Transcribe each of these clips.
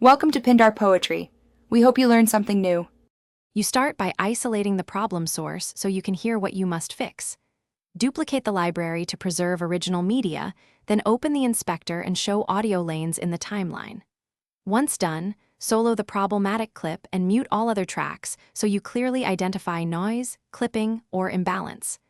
Welcome to Pindar Poetry. We hope you learned something new. You start by isolating the problem source so you can hear what you must fix. Duplicate the library to preserve original media, then open the inspector and show audio lanes in the timeline. Once done, solo the problematic clip and mute all other tracks so you clearly identify noise, clipping, or imbalance.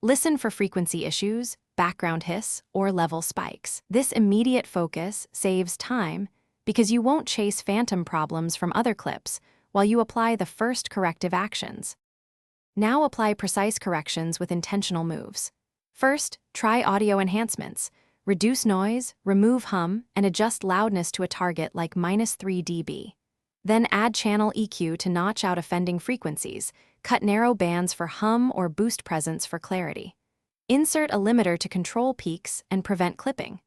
Listen for frequency issues, background hiss, or level spikes. This immediate focus saves time because you won't chase phantom problems from other clips while you apply the first corrective actions. Now apply precise corrections with intentional moves. First, try audio enhancements. Reduce noise, remove hum, and adjust loudness to a target like -3 dB. Then add channel EQ to notch out offending frequencies. Cut narrow bands for hum or boost presence for clarity. Insert a limiter to control peaks and prevent clipping.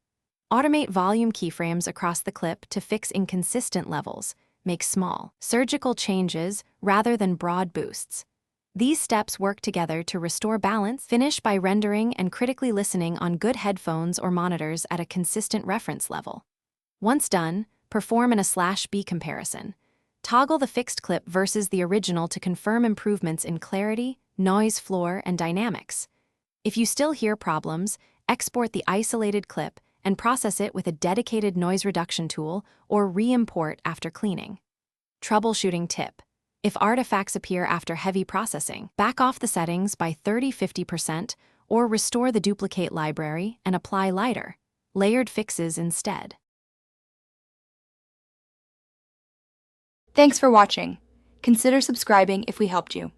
Automate volume keyframes across the clip to fix inconsistent levels. Make small, surgical changes rather than broad boosts. These steps work together to restore balance. Finish by rendering and critically listening on good headphones or monitors at a consistent reference level. Once done, perform an A/B comparison. Toggle the fixed clip versus the original to confirm improvements in clarity, noise floor, and dynamics. If you still hear problems, export the isolated clip and process it with a dedicated noise reduction tool or re-import after cleaning. Troubleshooting tip. If artifacts appear after heavy processing, back off the settings by 30–50% or restore the duplicate library and apply lighter, layered fixes instead. Thanks for watching. Consider subscribing if we helped you.